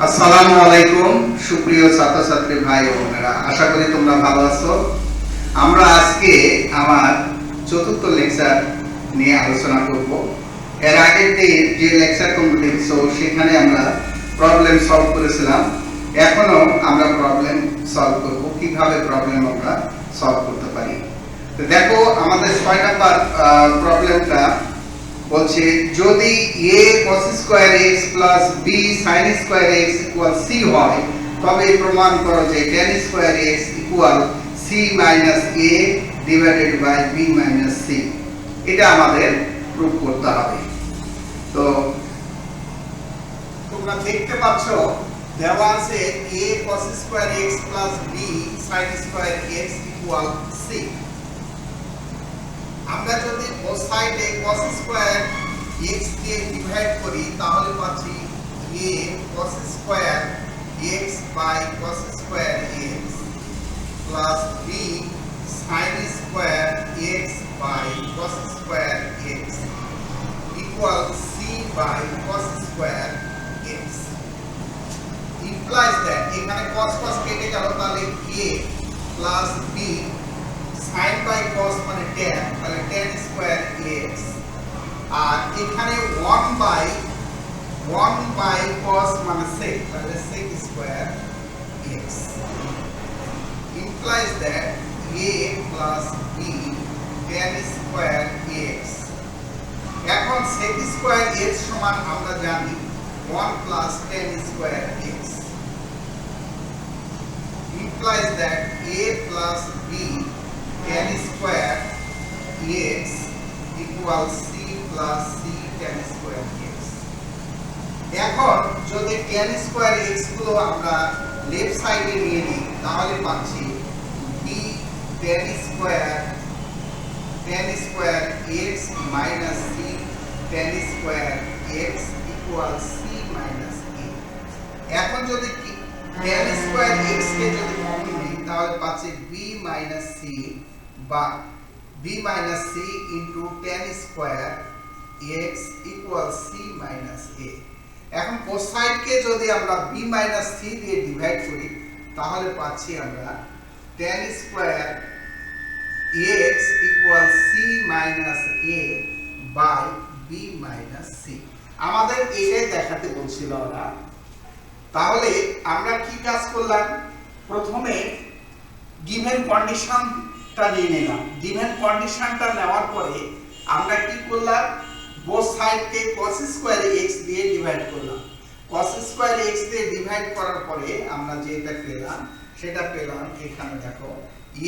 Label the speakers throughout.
Speaker 1: আসসালামু আলাইকুম সুপ্রিয় ছাত্রছাত্রী ভাই ও বোনেরা, আশা করি তোমরা ভালো আছো। আমরা আজকে আমার চতুর্থ লেকচার নিয়ে আলোচনা করব। এর আগের দিন যে লেকচার তোমরা দেখছো সেখানে আমরা প্রবলেম সলভ করেছিলাম। এখনো আমরা প্রবলেম সলভ করব, কিভাবে প্রবলেম আমরা সলভ করতে পারি। তো দেখো, আমাদের 6 নাম্বার প্রবলেমটা বলছে যদি a cos square x plus b sin square x equal c হয়, তবে প্রমাণ করো যে tan square x equal c minus a divided by b minus c। এটা আমাদের প্রুফ করতে হবে। তো তোমরা দেখতে পাচ্ছ দেওয়া আছে a cos square x plus b sin square x equal c। আমরা যদি both সাইডে cos স্কয়ার x দিয়ে ডিভাইড করি তাহলে পাচ্ছি a cos square x by cos square x plus b sin square x by cos square x equal c by cos square x implies that এখানে cos cos কেটে গেল, তাহলে a plus b sin by cos মানে tan, তাহলে tan square x, আর এখানে 1 by cos মানে sec, তাহলে sec square x implies that a plus b tan square x। এখন sec স্কয়ার x সমান আমরা জানি 1 plus tan square x implies that a plus b tan square x equal c plus c tan square x। এখন যদি tan square x গুলো আমরা left সাইডে নিয়ে নিই তাহলে পাচ্ছি b tan square x minus c tan square x equal c minus a। এখন যদি tan স্কয়ার x কে যদি কমন নিই তাহলে পাচ্ছি b মাইনাস c বা b minus c into tan square x equal c minus a। এখন কোস সাইডকে যদি আমরা b মাইনাস c দিয়ে ডিভাইড করি তাহলে পাচ্ছি আমরা tan square x equal c minus a by b minus c। আমাদের এটাই দেখাতে বলছিল ওরা। তাহলে আমরা কি কাজ করলাম, প্রথমে গিভেন কন্ডিশনটা নিয়ে নিলাম। গিভেন কন্ডিশনটা নেওয়ার পরে আমরা কি করলাম, বোথ সাইডকে cos স্কয়ার x দিয়ে ডিভাইড করলাম। cos স্কয়ার x দিয়ে ডিভাইড করার পরে আমরা যেটা পেলাম সেটা পেলাম এখানে দেখো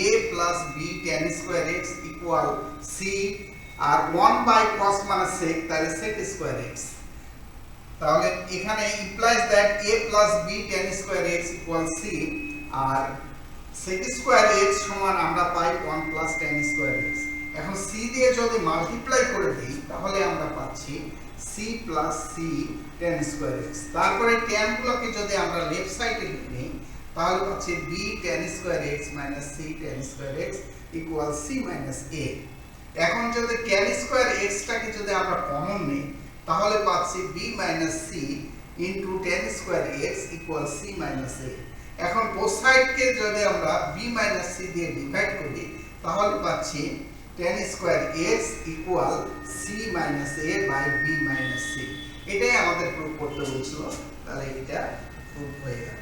Speaker 1: a plus b tan square x equal c, আর 1 বাই cos মানে sec, তাহলে sec স্কয়ার x। তাহলে এখানে implies that a plus b tan square x equal c, আর sec স্কয়ার x সমান আমরা পাই 1 plus tan স্কয়ার x। এখন c দিয়ে যদি মাল্টিপ্লাই করে দেই তাহলে আমরা পাচ্ছি c plus c tan square x। তারপরে tan গুলোকে যদি আমরা লেফট সাইডে নিই তাহলে পাচ্ছি b tan square x minus c tan square x equal c minus a। এখন যদি tan স্কয়ার x টাকে যদি আমরা কমন নিই তাহলে পাচ্ছি b minus c into tan square x equal c minus a। এখন both সাইডকে যদি আমরা b minus c দিয়ে ডিভাইড করি তাহলে পাচ্ছি tan square x equal c minus a by b minus c। এটাই আমাদের প্রুফ করতে বলছিল, তাহলে এটা প্রুফ হয়ে গেল।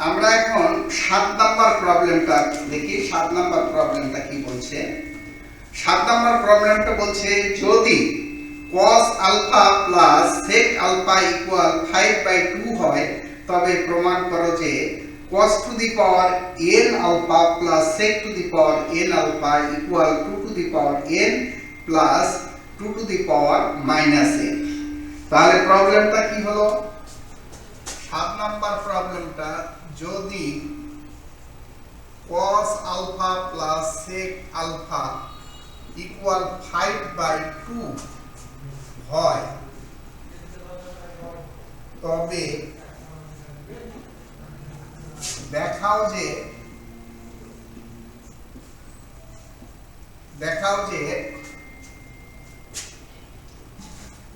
Speaker 1: আমরা এখন 7 নাম্বার প্রবলেমটা দেখি। 7 নাম্বার প্রবলেমটা কি বলছে। 7 নাম্বার প্রবলেমটা বলছে যদি cos alpha plus sec alpha equal 5/2 হয় তবে প্রমাণ করো যে cos to the power n alpha plus sec to the power n alpha equal 2 to the power n plus 2 to the power minus n। তাহলে প্রবলেমটা কি হলো, 7 নাম্বার প্রবলেমটা যদি cos alpha plus sec alpha equal 5/2 হয় তবে দেখাও যে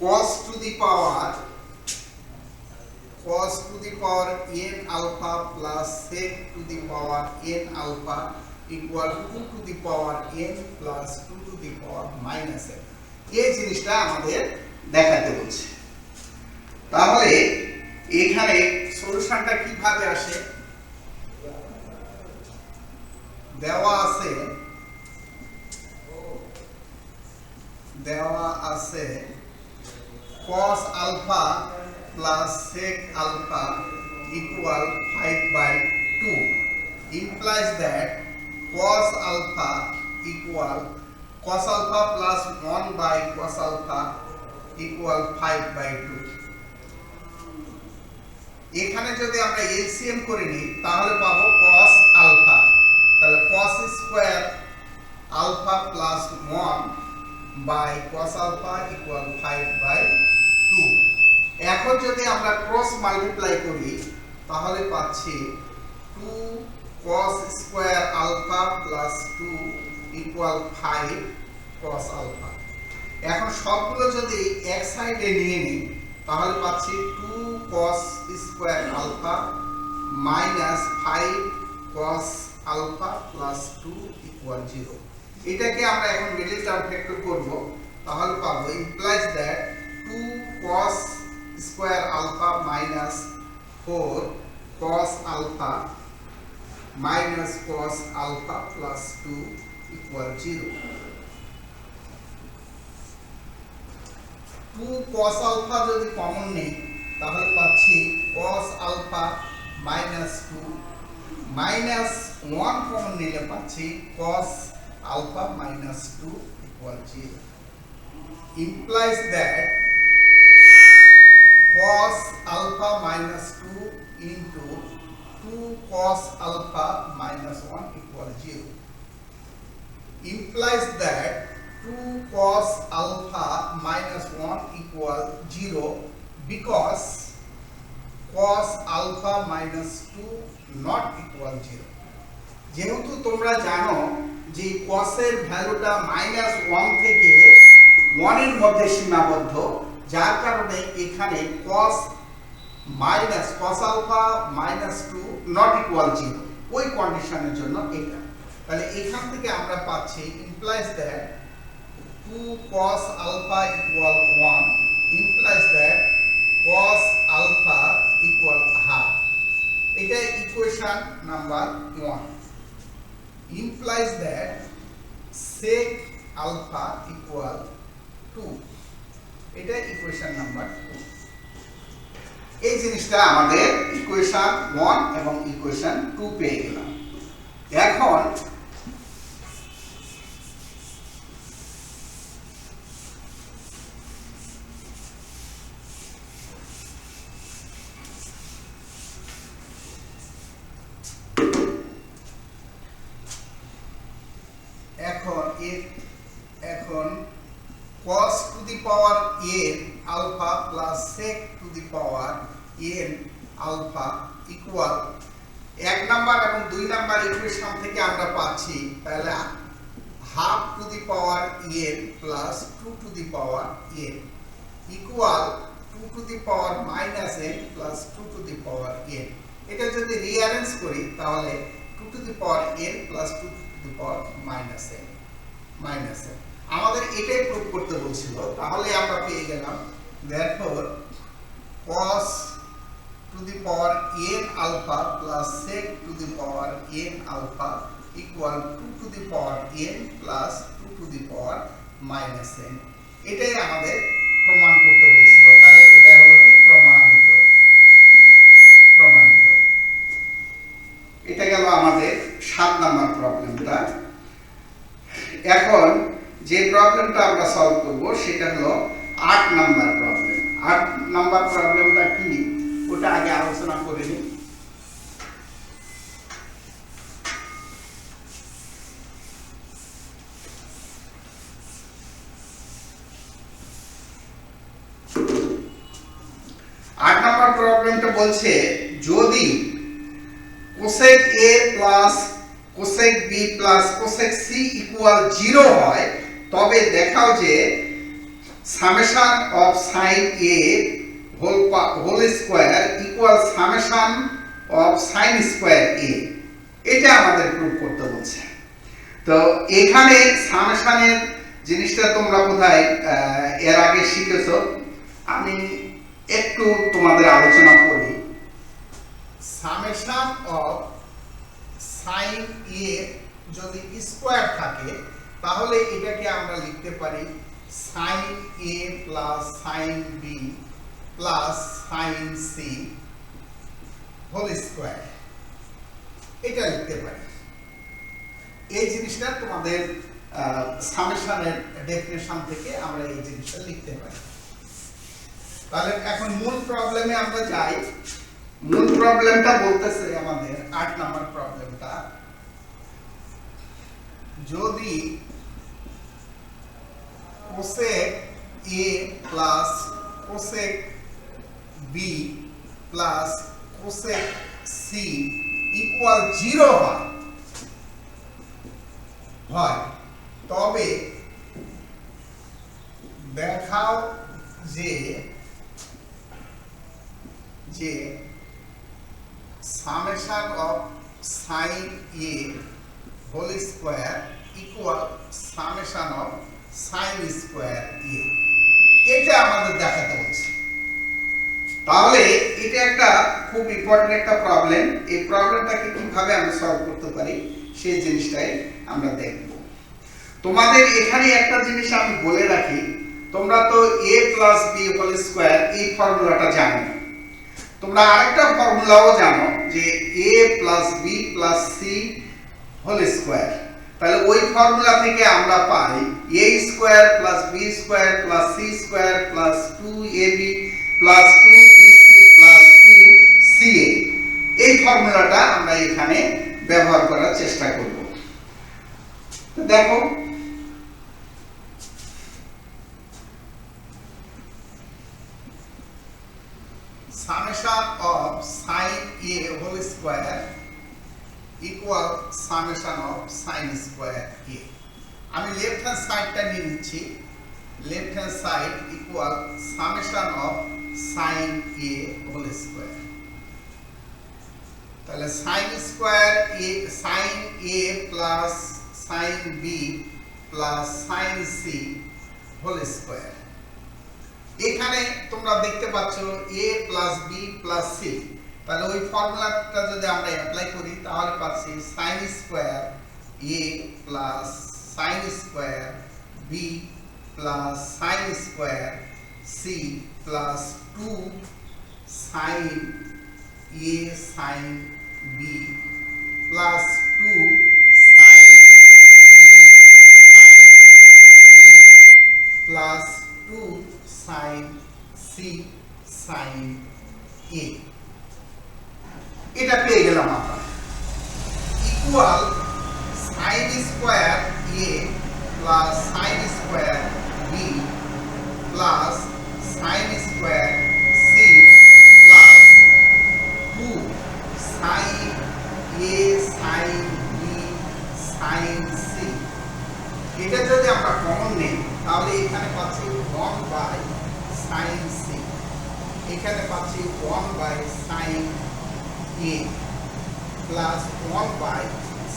Speaker 1: cos to the power n alpha plus sec to the power n alpha equal 2 to the power n plus 2 to the power minus n এই জিনিসটা আমাদের দেখাতে বলছে। তাহলে এখানে সলিউশনটা কিভাবে আসে? দেওয়া আছে cos alpha plus sec alpha equal 5/2 implies that cos alpha plus 1 by cos alpha equal 5/2। এখানে যদি আমরা এলসিএম করে নিই তাহলে পাবো cos alpha, তাহলে cos square alpha plus 1 by cos alpha equal 5/2। এখন যদি আমরা ক্রস মাল্টিপ্লাই করি তাহলে পাচ্ছি 2 cos square alpha plus 2 equal 5 cos alpha। এখন সবগুলো যদি এক সাইডে নিয়ে নিই তাহলে পাচ্ছি 2 cos square alpha minus 5 cos alpha plus 2 equal 0। এটাকে আমরা এখন মিডল টার্ম ফ্যাক্টর করব, তাহলে পাবো implies that 2 cos square alpha minus 4 cos alpha minus cos alpha plus 2 equal 0। 2 cos alpha যদি কমন নেই তাহলে পাচ্ছি cos alpha minus 2 minus 1 common নিলে পাচ্ছি cos alpha minus 2 equal 0 implies that cos alpha minus 2 into 2 cos alpha minus 1 equal 0 implies that 2 cos alpha minus 1 equal 0 because cos alpha minus 2 not equal 0। যেহেতু তোমরা জানো যে cos এর ভ্যালুটা -1 থেকে 1 এর মধ্যে সীমাবদ্ধ, যার কারণে এখানে cos alpha minus 2 not equal 0 ওই কন্ডিশনের জন্য এটা। তাহলে এখান থেকে আমরা পাচ্ছি implies that 2 cos alpha equal 1 implies that cos alpha equal half। এটা equation number 1 implies that sec alpha equal 2। এটা ইকুয়েশন নাম্বার 2। এই জিনিসটা আমাদের ইকুয়েশন 1 এবং ইকুয়েশন 2 পেয়ে গেলাম। এখন cos to the power n alpha plus sec to the power n alpha equal 1 number এবং 2 নাম্বার ইকুয়েশন থেকে আমরা পাচ্ছি তাহলে half to the power n plus 2 to the power n equal 2 to the power minus n plus 2 to the power n। এটা যদি rearrange করি তাহলে 2 to the power n plus 2 to the power minus n আমাদের এটাই proof করতে বলছিল। তাহলে আমরা পেয়ে গেলাম therefore cos to the power n alpha plus sec to the power n alpha equal 2 to the power n plus 2 to the power minus n। এটাই আমাদের প্রমাণ করতে বলছিল। তাহলে এটা হলো কি প্রমাণিত। এটা গেল আমাদের 7 নাম্বার প্রবলেমটা। এখন যে প্রবলেমটা আমরা সলভ করব সেটা হলো 8 নাম্বার প্রবলেম। 8 নাম্বার প্রবলেমটা কি ওটা আগে আলোচনা করে নিই। বলছে যদি cosec a plus cosec b plus cosec c equal 0 হয় তবে দেখাও যে summation of sine a whole square equal summation of sine square a। এটা আমাদের প্রুফ করতে বলছে। তো এখানে সামেশনের জিনিসটা তোমরা বোধহয় এর আগে শিখেছো, আমি একটু তোমাদের আলোচনা করি। সামেশন অফ সাইন a যদি স্কয়ার থাকে তাহলে এটাকে আমরা লিখতে পারি sine a plus sine b plus sine c whole square, এটা লিখতে পারি। এই জিনিসটা তোমাদের সামেশনের ডেফিনিশন থেকে আমরা এই জিনিসটা লিখতে পারি। তাহলে এখন মূল প্রবলেমে আমরা যাই। মূল প্রবলেমটা বলতেছে আমাদের 8 নাম্বার প্রবলেমটা, যদি cosec a plus cosec b plus cosec c equal 0 হয় তবে দেখাও যে summation of sine a whole square equal summation of sine square a। এটা আমাদের দেখাতে হচ্ছে। তাহলে এটা একটা খুব ইম্পর্টেন্ট একটা প্রবলেম। এই প্রবলেমটাকে কিভাবে আমরা সলভ করতে পারি সেই জিনিসটাই আমরা দেখব। তোমাদের এখানে একটা জিনিস আমি বলে রাখি, তোমরা তো a plus b whole square এই ফর্মুলাটা জানো। তোমরা আরেকটা ফর্মুলাও জানো যে a plus b plus c whole square. তাহলে ওই ফর্মুলা থেকে আমরা পাই a square plus b square plus c square plus 2ab plus 2bc plus 2ca। এই ফর্মুলাটা আমরা এখানে ব্যবহার করার চেষ্টা করব। তো দেখো summation of sin a whole square equal summation of sin square a। আমি লেফট হ্যান্ড সাইডটা নিয়ে নিচ্ছি। Left hand side equal summation of sin a whole square। তাহলে sin square a sin a plus sin b plus sin c whole square। এখানে তোমরা দেখতে পাচ্ছ a plus b plus c। তাহলে ওই ফর্মুলাটা যদি আমরা অ্যাপ্লাই করি তাহলে পাচ্ছি sin square a plus sin square b plus sin square c plus 2 sin a sin b plus 2 sin b sin c plus 2 sin c sin a। এটা পেয়ে গেলাম আমরা equal sin square a plus sin square b plus sin square c plus 2 sin a sin b sin c। এটা যদি আমরা common নেই তাহলে এখানে পাচ্ছি 1 বাই sin c, এখানে পাচ্ছি 1 by sin a plus 1 by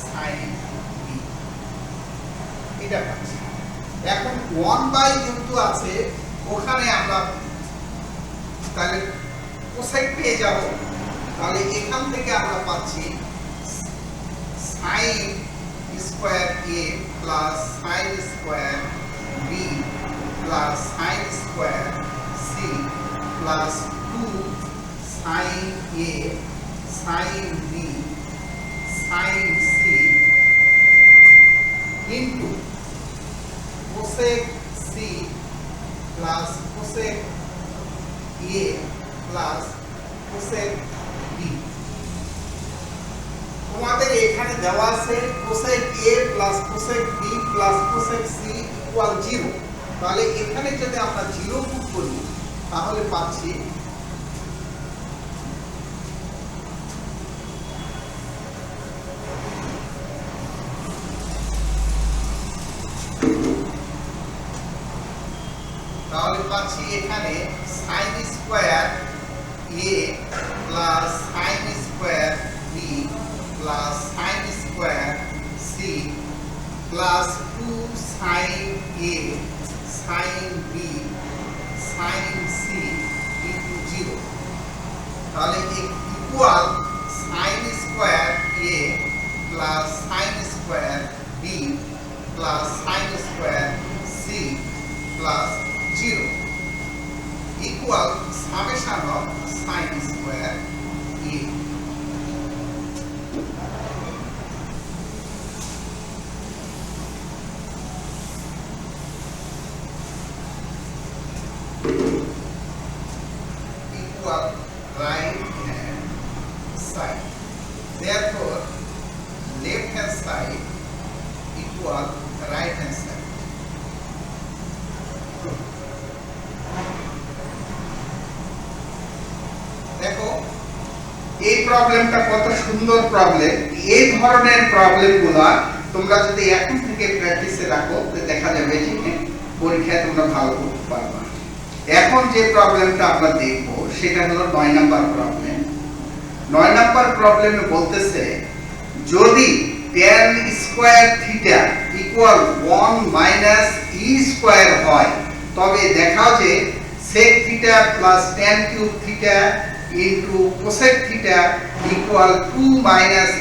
Speaker 1: sin b। এটা পাচ্ছি। এখন 1 বাই যেহেতু আছে ওখানে আমরা তাহলে কোসেক পেয়ে যাব। তাহলে এখান থেকে আমরা পাচ্ছি sin square a plus sin square b plus sin square c plus 2 sin a sin b sin c into cosec c plus cosec a plus cosec b। তোমাদের এখানে দেওয়া আছে cosec a plus cosec b plus cosec c equal 0। তাহলে এখানে যদি আমরা 0 put করি তাহলে পাচ্ছি পাচ্ছি এখানে sin square a plus sin square b plus sin square c plus 2 sin a sin b sin c into 0, তাহলে equal sin square a plus sin square b plus sin square c plus 0 equal summation of sin square a। equal right hand side. Therefore, left hand side equal right hand side. দেখো এই প্রবলেমটা কত সুন্দর problem. এই ধরনের প্রবলেমগুলো তোমরা যদি এখন থেকে প্র্যাকটিসে রাখো দেখা যাবে যে পরীক্ষায় তোমরা ভালো করতে পারবে। এখন যে প্রবলেমটা আমরা দেখব সেটা হলো 9 নাম্বার প্রবলেম। 9 নাম্বার প্রবলেমে বলতেছে যদি tan square theta equal 1 minus e square হয় তবে দেখাও যে sec theta plus tan cube theta into cosec theta equal 2 minus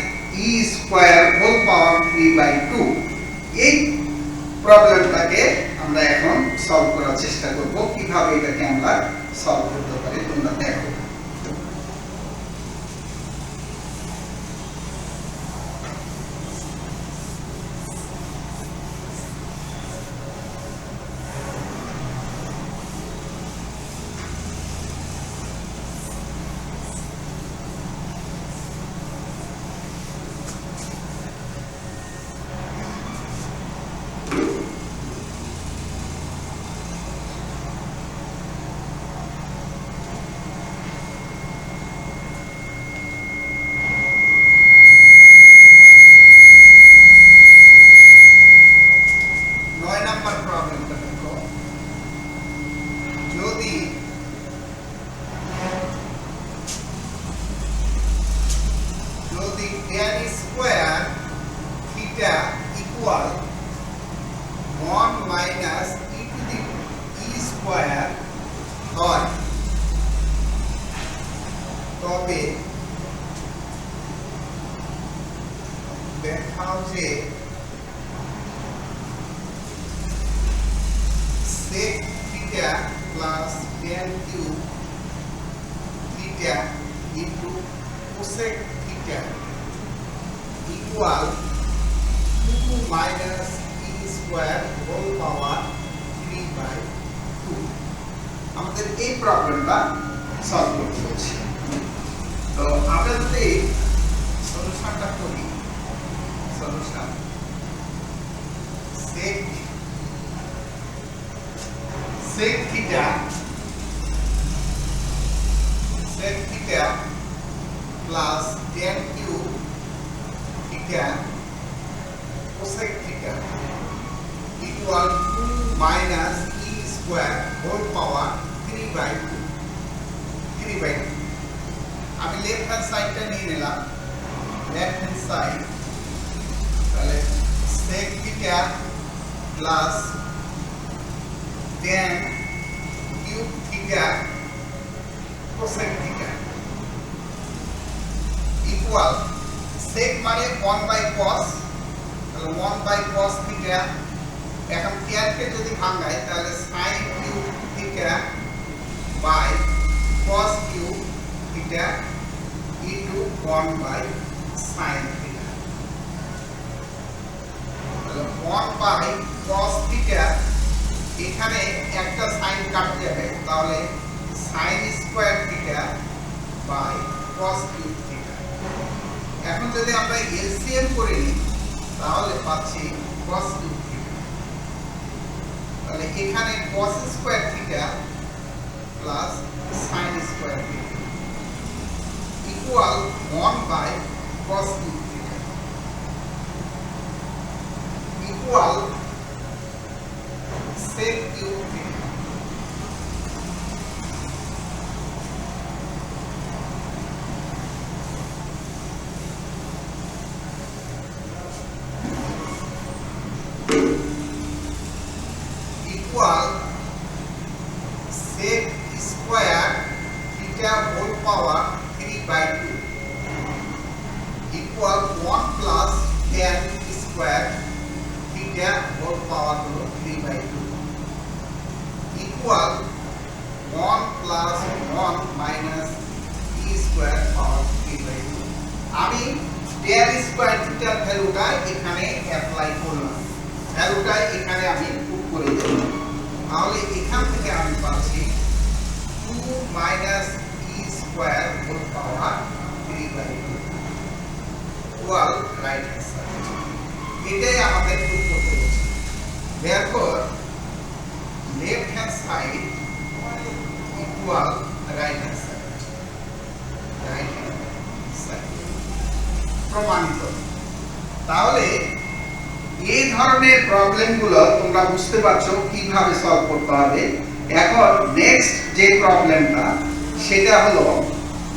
Speaker 1: e square whole power 3/2। এই প্রবলেমটাকে আমরা এখন সলভ করার চেষ্টা করব। কিভাবে এটাকে আমরা সলভ করতে পারি তোমরা দেখো। tan square theta equal 1 minus e to the e square হয় তবে দেখাও যে sec theta plus tan cube theta into cosec theta equal 2 minus e square whole power 3/2। আমাদের এই প্রবলেমটা সলভ করতে হচ্ছে। তো আমরা যদি সলিউশনটা করি, solution sec theta plus tan cube theta cosec theta equal 2 minus e square whole power 3/2। আমি লেফট হ্যান্ড সাইডটা নিয়ে নিলাম, লেফট হ্যান্ড সাইড, তাহলে sec theta plus tan cube theta cosec theta equal sec মানে 1 by cos, তাহলে 1 by cos theta, এখন tan কে যদি ভাঙাই তাহলে sin cube theta by cos cube theta into 1 by sin theta, তাহলে 1 by cos theta এখানে একটা sin কাটে যাবে, তাহলে sin square theta by cos cube theta. এখন যদি আমরা এলসিএম করে নিই তাহলে পাচ্ছি cos কিউব থিটা, তাহলে এখানে cos square theta plus sin square theta equal 1 by cos cube theta equal sec cube theta. Square theta whole power হলো 3/2 equal 1 plus 1 minus e square power 3/2 আমি tan স্কয়ার থিটার ভ্যালুটা এখানে apply করলাম, ভ্যালুটা এখানে আমি পুট করে দেব। তাহলে এখান থেকে আমি পাচ্ছি 2 minus e square whole power 3/2 equal right hand side. এটাই আমাদের প্রুফ করতে হচ্ছে। therefore left hand side equal right hand side, right hand side প্রমাণিত। তাহলে এই ধরনের প্রবলেমগুলো তোমরা বুঝতে পারছো কিভাবে সলভ করতে হবে। এখন নেক্সট যে প্রবলেমটা সেটা হলো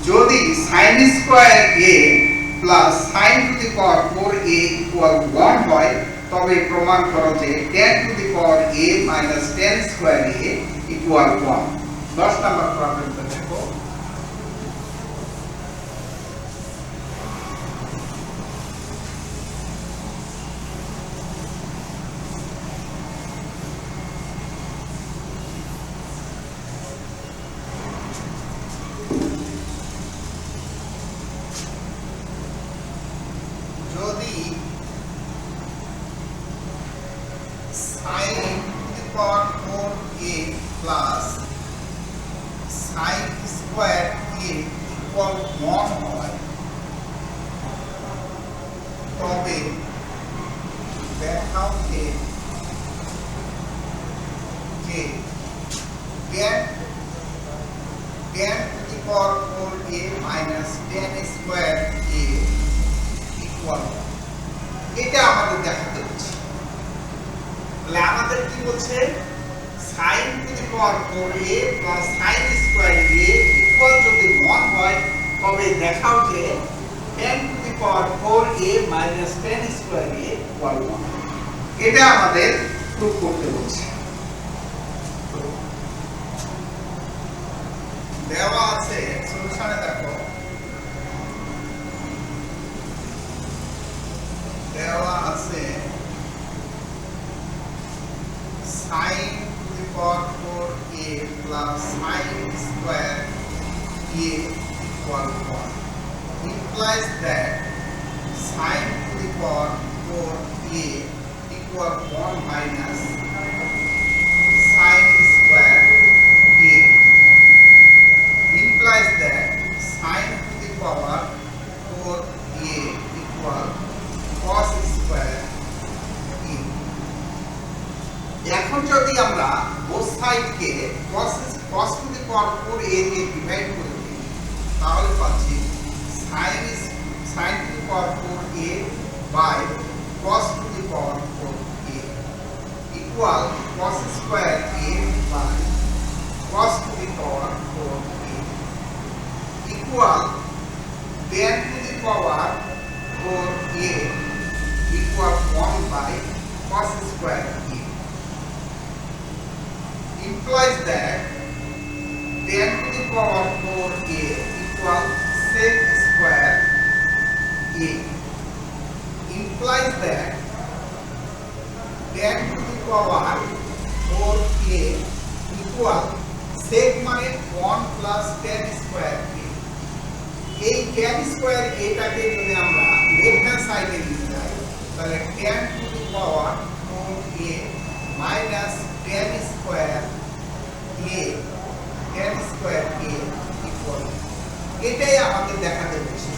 Speaker 1: যদি sin square a plus sin two the power 4a equal 1 হয় তবে প্রমাণ করো যে tan two the power a minus tan square a equal 1। 10 নম্বর প্রবলেমটা দেখো। যদি sin to the power 4a plus sin square a equal 1 হয় তবে দেখাও যে tan to the power 4a minus tan square a equal, এটা আমাদের দেখাতে হচ্ছে। তাহলে আমাদের কি বলছে sin to the power 4a plus sin square a equal যদি 1 হয় তবে দেখাও যে tan to the power 4a minus tan square a equal 1। এটা আমাদের প্রুফ করতে বলছে। দেওয়া আছে সলিউশনে দেখো, দেওয়া আছে sin to the power 4a plus sin square a equal 1 implies that sin to the power 4a equal 1 minus sin square a implies that sin to the power 4a equal cos square a। এখন যদি আমরা both side K cos to the power 4a দিয়ে divide করে দিই তাহলে পাচ্ছি sin to the power 4a by cos to the power 4a equal cos square a by cos to the power 4a equal tan to the power 4a equal 1 by cos square a implies that tan to the power 4a equal sec square a implies that tan to the power 4a equal sec মানে 1 plus tan square a। এই tan square a টাকে যদি আমরা left hand সাইডে নিয়ে যাই তাহলে tan to the power 4a minus tan square a equal, এটাই আমাদের দেখাতে বলছে।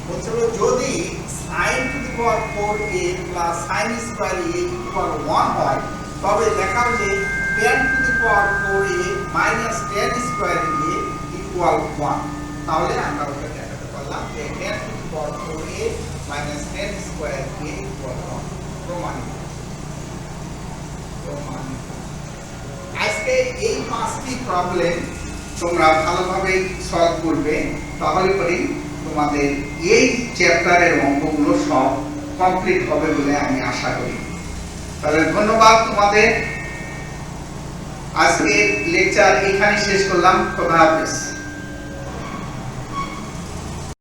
Speaker 1: বলছিল যদি sin to the power 4a plus sin square a equal 1 হয় তবে দেখাও যে tan to the power 4a minus tan square a equal 1। তাহলে আমরা ওটা দেখাতে পারলাম যে tan to the power 4a minus tan square a equal 1 প্রমাণিত। আজকে এই 5টি প্রবলেম তোমরা ভালোভাবে সলভ করবে, তাহলে পরে তোমাদের এই চ্যাপ্টারের অঙ্কগুলো সব কমপ্লিট হবে বলে আমি আশা করি। তাহলে ধন্যবাদ তোমাদের। আজকে লেকচার এখানে শেষ করলাম। খোদা হাফেজ।